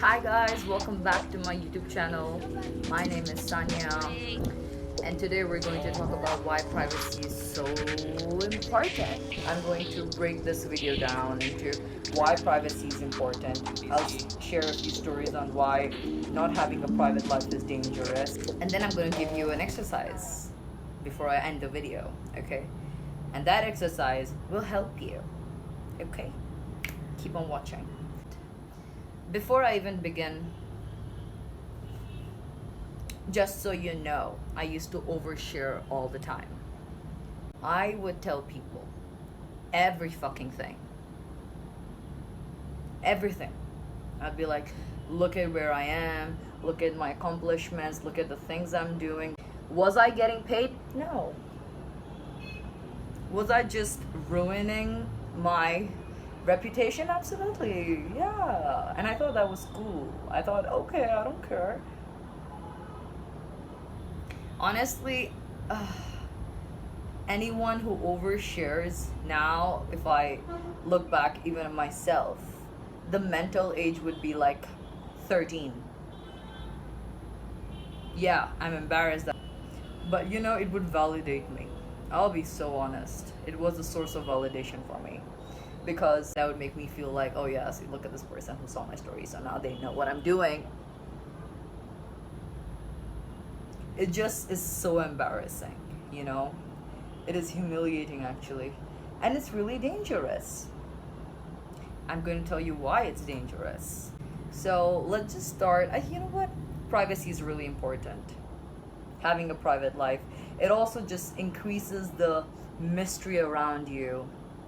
Hi guys, welcome back to my YouTube channel. My name is Sanya, and today we're going to talk about why privacy is so important. I'm going to break this video down into why privacy is important. I'll share a few stories on why not having a private life is dangerous, and then I'm going to give you an exercise before I end the video, okay? And that exercise will help you, okay? Keep on watching. Before I even begin, just so you know, I used to overshare all the time. I would tell people every fucking thing. Everything. I'd be like, look at where I am, look at my accomplishments, look at the things I'm doing. Was I getting paid? No. Was I just ruining my reputation? Absolutely, yeah. And I thought that was cool. I thought, okay, I don't care. Honestly, anyone who overshares now, if I look back even at myself, the mental age would be like 13. Yeah, I'm embarrassed. But you know, it would validate me. I'll be so honest. It was a source of validation for me. Because that would make me feel like, oh yeah, see, look at this person who saw my story, so now they know what I'm doing. It just is so embarrassing, you know? It is humiliating, actually. And it's really dangerous. I'm going to tell you why it's dangerous. So let's just start. You know what? Privacy is really important. Having a private life. It also just increases the mystery around you.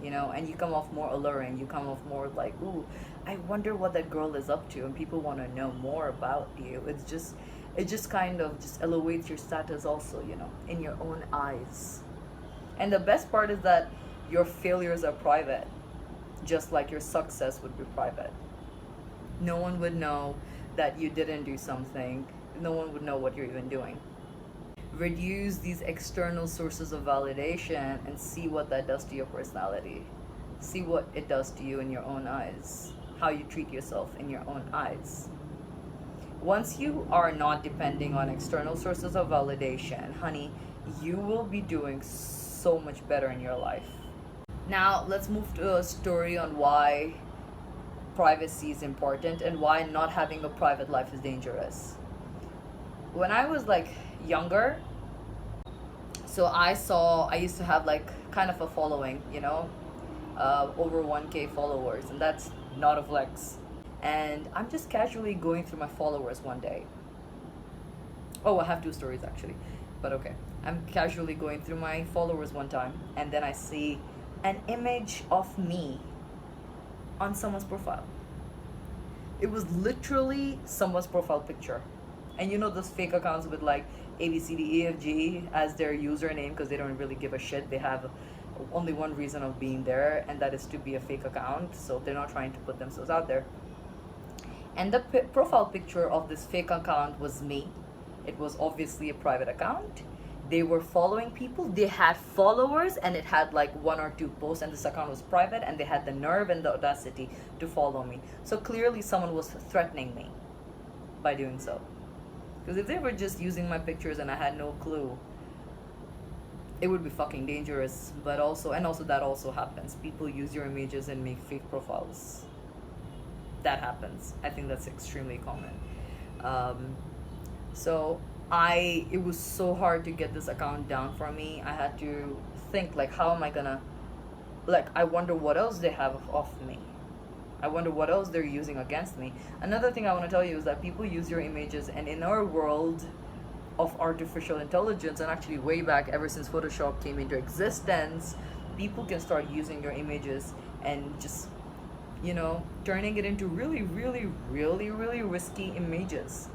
You know, and you come off more alluring. You come off more like, ooh, I wonder what that girl is up to, and people want to know more about you. It just kind of just elevates your status also, you know, in your own eyes. And the best part is that your failures are private, just like your success would be private. No one would know that you didn't do something. No one would know what you're even doing. Reduce these external sources of validation and see what that does to your personality. See what it does to you in your own eyes. How you treat yourself in your own eyes. Once you are not depending on external sources of validation, honey, you will be doing so much better in your life. Now, let's move to a story on why privacy is important and why not having a private life is dangerous. When I was like younger, so I used to have like kind of a following, you know, over 1K followers, and that's not a flex. And I'm just casually going through my followers one day. Oh, I have two stories actually, but okay. I'm casually going through my followers one time, and then I see an image of me on someone's profile. It was literally someone's profile picture. And you know those fake accounts with like ABCDEFG as their username because they don't really give a shit. They have only one reason of being there, and that is to be a fake account. So they're not trying to put themselves out there. And the profile picture of this fake account was me. It was obviously a private account. They were following people. They had followers, and it had like 1 or 2 posts, and this account was private, and they had the nerve and the audacity to follow me. So clearly someone was threatening me by doing so. Because if they were just using my pictures and I had no clue, it would be fucking dangerous. But also that also happens. People use your images and make fake profiles. That happens. I think that's extremely common. It was so hard to get this account down for me. I had to think like, how am I gonna, like, I wonder what else they have of me. I wonder what else they're using against me. Another thing I want to tell you is that people use your images, and in our world of artificial intelligence, and actually way back ever since Photoshop came into existence, people can start using your images and just, you know, turning it into really, really, really, really risky images.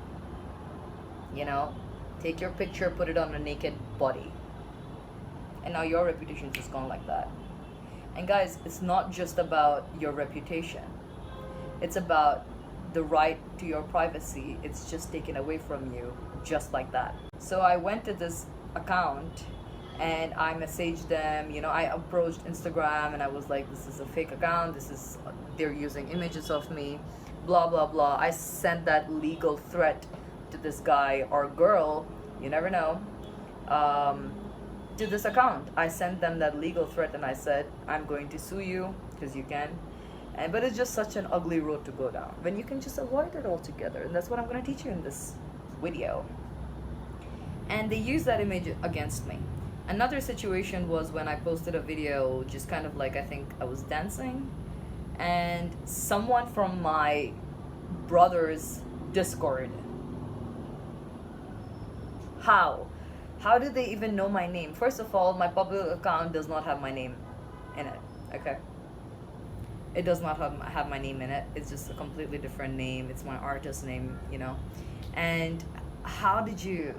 You know, take your picture, put it on a naked body, and now your reputation is just gone like that. And guys, it's not just about your reputation. It's about the right to your privacy. It's just taken away from you just like that. So I went to this account and I messaged them, you know, I approached Instagram and I was like, this is a fake account, they're using images of me, blah blah blah. I sent that legal threat to this guy or girl, you never know, to this account. I sent them that legal threat and I said, I'm going to sue you because you can. And but it's just such an ugly road to go down when you can just avoid it altogether. And that's what I'm going to teach you in this video. And they use that image against me. Another situation was when I posted a video, just kind of like, I think I was dancing, and someone from my brother's Discord. How did they even know my name? First of all, my public account does not have my name in it, okay? It does not have my name in it. It's just a completely different name. It's my artist name, you know? And how did you...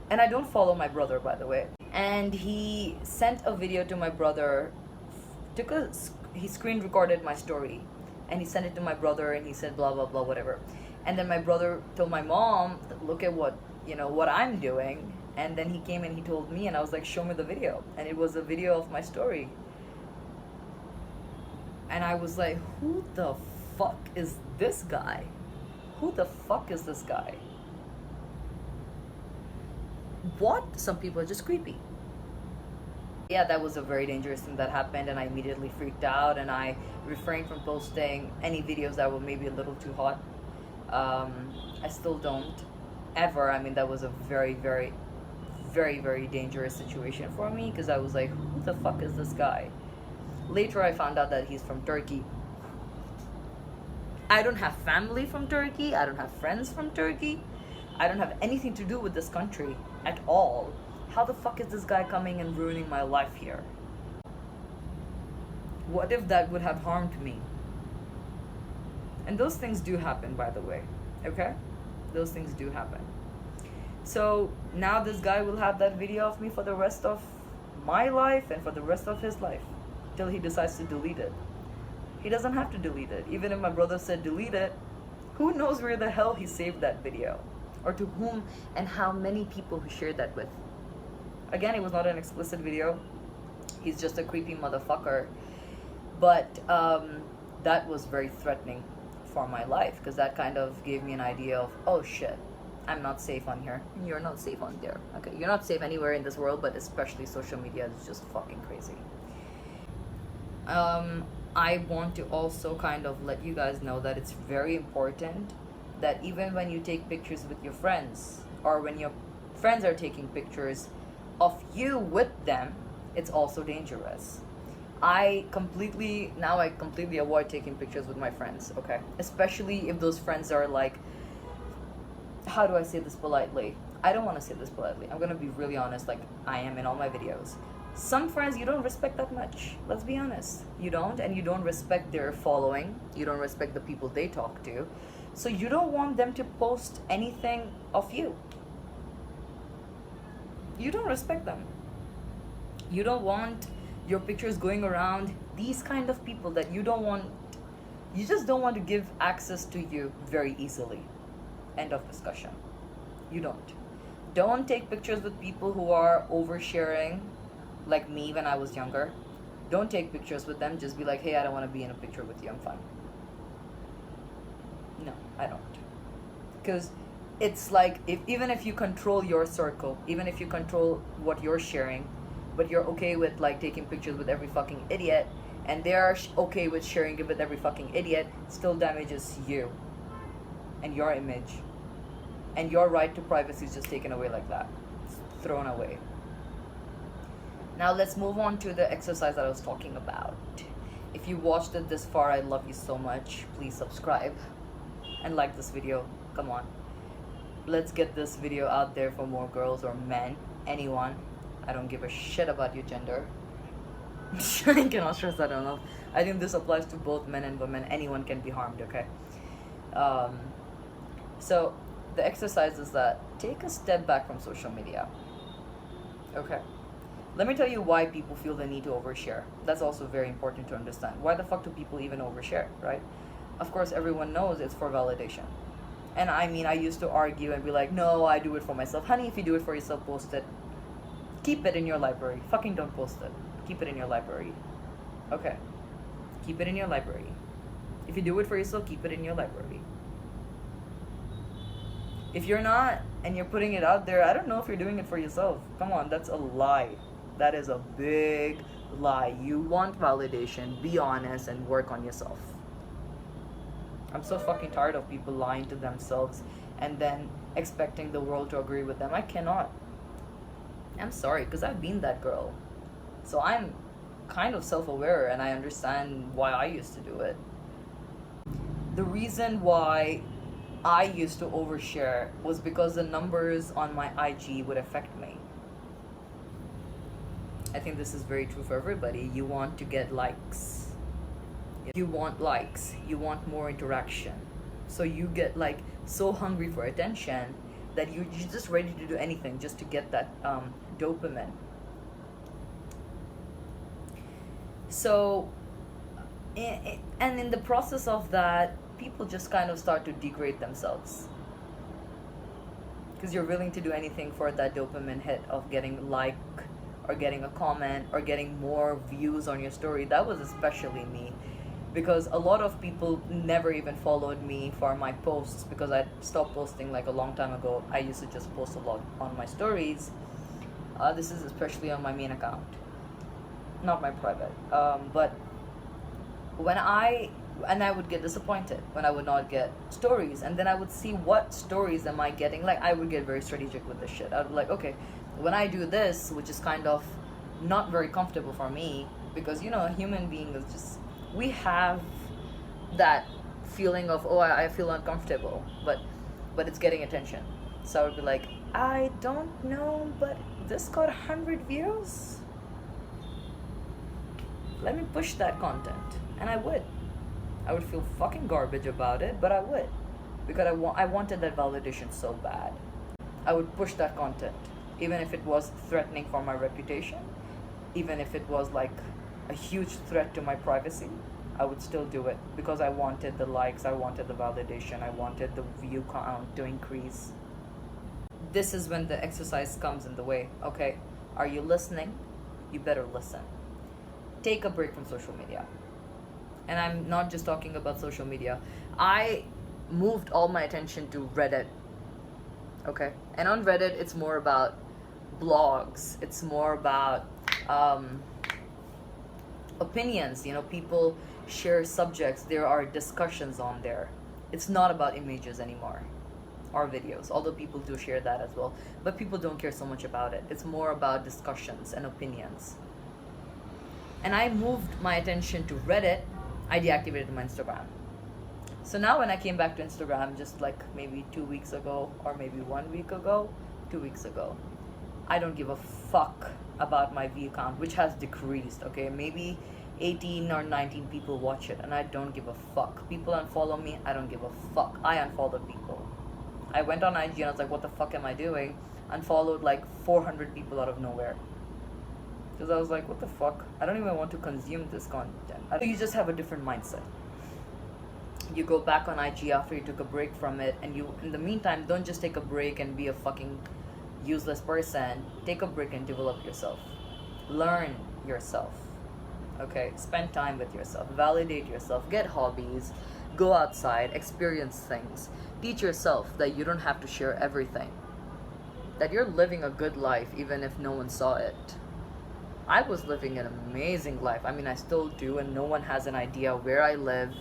And I don't follow my brother, by the way. And he sent a video to my brother, he screen recorded my story, and he sent it to my brother, and he said blah blah blah whatever. And then my brother told my mom, look at what, you know, what I'm doing. And then he came and he told me, and I was like, show me the video. And it was a video of my story. And I was like, who the fuck is this guy? Who the fuck is this guy? What? Some people are just creepy. Yeah, that was a very dangerous thing that happened, and I immediately freaked out, and I refrained from posting any videos that were maybe a little too hot. I still don't ever. I mean, that was a very, very, very, very dangerous situation for me, because I was like, who the fuck is this guy? Later I found out that he's from Turkey. I don't have family from Turkey. I don't have friends from Turkey. I don't have anything to do with this country at all. How the fuck is this guy coming and ruining my life here? What if that would have harmed me? And those things do happen, by the way, okay? Those things do happen. So now this guy will have that video of me for the rest of my life and for the rest of his life, till he decides to delete it. He doesn't have to delete it. Even if my brother said delete it, who knows where the hell he saved that video, or to whom and how many people he shared that with. Again, it was not an explicit video. He's just a creepy motherfucker. But that was very threatening for my life, because that kind of gave me an idea of, oh shit, I'm not safe on here. You're not safe on there. Okay, you're not safe anywhere in this world, but especially social media is just fucking crazy. I want to also kind of let you guys know that it's very important that even when you take pictures with your friends, or when your friends are taking pictures of you with them, it's also dangerous. I completely avoid taking pictures with my friends, okay? Especially if those friends are like, how do I say this politely? I don't want to say this politely. I'm gonna be really honest, like I am in all my videos. Some friends you don't respect that much. Let's be honest. You don't, and you don't respect their following. You don't respect the people they talk to. So you don't want them to post anything of you. You don't respect them. You don't want your pictures going around. These kind of people that you just don't want to give access to you very easily. End of discussion. You don't take pictures with people who are oversharing, like me when I was younger. Don't take pictures with them. Just be like, hey, I don't want to be in a picture with you, I'm fine. No, I don't. Because it's like, even if you control your circle, even if you control what you're sharing, but you're okay with like taking pictures with every fucking idiot, and they're okay with sharing it with every fucking idiot, still damages you and your image, and your right to privacy is just taken away like that. It's thrown away. Now let's move on to the exercise that I was talking about. If you watched it this far, I love you so much. Please subscribe and like this video. Come on. Let's get this video out there for more girls or men, anyone. I don't give a shit about your gender. I cannot stress that enough. I think this applies to both men and women. Anyone can be harmed, okay? So the exercise is that take a step back from social media. Okay? Let me tell you why people feel the need to overshare. That's also very important to understand. Why the fuck do people even overshare, right? Of course, everyone knows it's for validation. And I mean, I used to argue and be like, no, I do it for myself. Honey, if you do it for yourself, post it. Keep it in your library. Fucking don't post it. Keep it in your library. Okay? Keep it in your library. If you do it for yourself, keep it in your library. If you're not and you're putting it out there, I don't know if you're doing it for yourself. Come on, that's a lie. That is a big lie. You want validation, be honest and work on yourself. I'm so fucking tired of people lying to themselves and then expecting the world to agree with them. I cannot. I'm sorry, because I've been that girl. So I'm kind of self-aware and I understand why I used to do it. The reason why I used to overshare was because the numbers on my IG would affect me. I think this is very true for everybody. You want to get likes. You want likes. You want more interaction. So you get like so hungry for attention that you're just ready to do anything just to get that dopamine. So, and in the process of that, people just kind of start to degrade themselves. Because you're willing to do anything for that dopamine hit of getting a like or getting a comment or getting more views on your story. That was especially me. Because a lot of people never even followed me for my posts because I stopped posting like a long time ago. I used to just post a lot on my stories. This is especially on my main account, not my private. But when I would get disappointed when I would not get stories, and then I would see what stories am I getting. Like I would get very strategic with this shit. I would be like, okay, when I do this, which is kind of not very comfortable for me, because you know, a human being is just, we have that feeling of, oh, I feel uncomfortable, but it's getting attention. So I would be like, I don't know, but this got 100 views. Let me push that content. And I would feel fucking garbage about it, but I would, because I wanted that validation so bad. I would push that content, even if it was threatening for my reputation, even if it was like a huge threat to my privacy. I would still do it because I wanted the likes, I wanted the validation, I wanted the view count to increase. This is when the exercise comes in the way. Okay, are you listening? You better listen. Take a break from social media. And I'm not just talking about social media. I moved all my attention to Reddit. Okay, and on Reddit it's more about blogs. It's more about opinions. You know, people share subjects. There are discussions on there. It's not about images anymore or videos, although people do share that as well, but people don't care so much about it. It's more about discussions and opinions. And I moved my attention to Reddit. I deactivated my Instagram. So now when I came back to Instagram just like maybe 2 weeks ago, or maybe 1 week ago, 2 weeks ago, I don't give a fuck about my view count, which has decreased. Okay, maybe 18 or 19 people watch it, and I don't give a fuck. People unfollow me, I don't give a fuck. I unfollowed people. I went on IG and I was like, what the fuck am I doing? Unfollowed like 400 people out of nowhere. Because I was like, what the fuck? I don't even want to consume this content. I think you just have a different mindset. You go back on IG after you took a break from it, and you, in the meantime, don't just take a break and be a fucking useless person. Take a break and develop yourself. Learn yourself. Okay? Spend time with yourself. Validate yourself. Get hobbies. Go outside. Experience things. Teach yourself that you don't have to share everything. That you're living a good life even if no one saw it. I was living an amazing life. I mean, I still do, and no one has an idea where I live.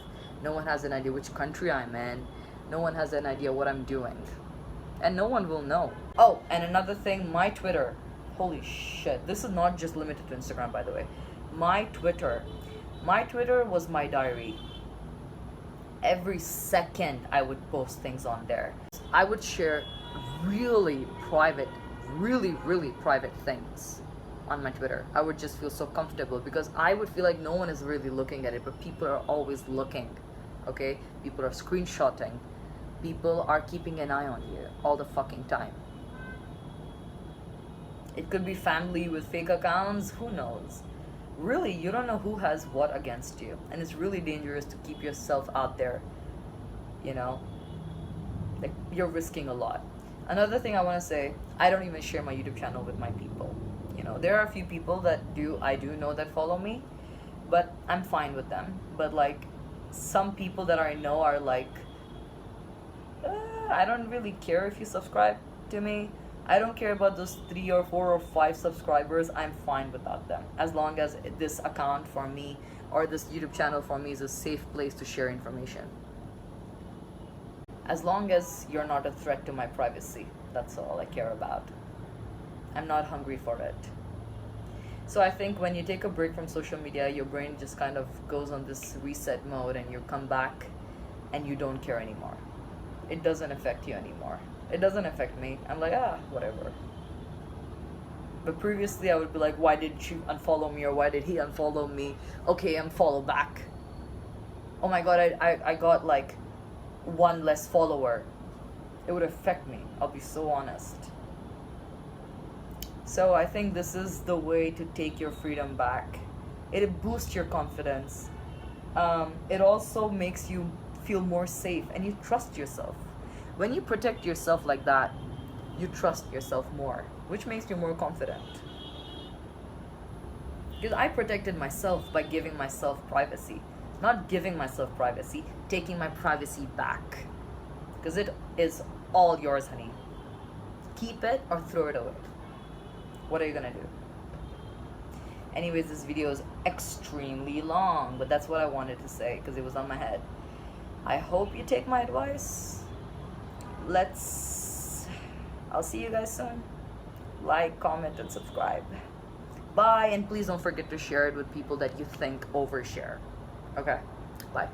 No one has an idea which country I'm in. No one has an idea what I'm doing. And no one will know. Oh, and another thing, my Twitter. Holy shit. This is not just limited to Instagram, by the way. My Twitter was my diary. Every second I would post things on there. I would share really private things on my Twitter. I would just feel so comfortable because I would feel like no one is really looking at it, but people are always looking. Okay? People are screenshotting. People are keeping an eye on you all the fucking time. It could be family with fake accounts, who knows? Really, you don't know who has what against you, and it's really dangerous to keep yourself out there. You know, like, you're risking a lot. Another thing I want to say, I don't even share my YouTube channel with my people. You know, there are a few people that I do know that follow me, but I'm fine with them. But like, some people that I know are like, I don't really care if you subscribe to me. I don't care about those 3 or 4 or 5 subscribers. I'm fine without them, as long as this account for me or this YouTube channel for me is a safe place to share information. As long as you're not a threat to my privacy, that's all I care about. I'm not hungry for it. So I think when you take a break from social media, your brain just kind of goes on this reset mode, and you come back and you don't care anymore. It doesn't affect you anymore. It doesn't affect me. I'm like, whatever. But previously I would be like, why did you unfollow me, or why did he unfollow me? Okay, unfollow back. Oh my god, I got like 1 less follower. It would affect me, I'll be so honest. So I think this is the way to take your freedom back. It boosts your confidence. It also makes you feel more safe, and you trust yourself. When you protect yourself like that, you trust yourself more, which makes you more confident. Because I protected myself by giving myself privacy. Not giving myself privacy, taking my privacy back. Because it is all yours, honey. Keep it or throw it away. What are you gonna do? Anyways, this video is extremely long, but that's what I wanted to say because it was on my head. I hope you take my advice. I'll see you guys soon. Like, comment, and subscribe. Bye, and please don't forget to share it with people that you think overshare. Okay? Bye.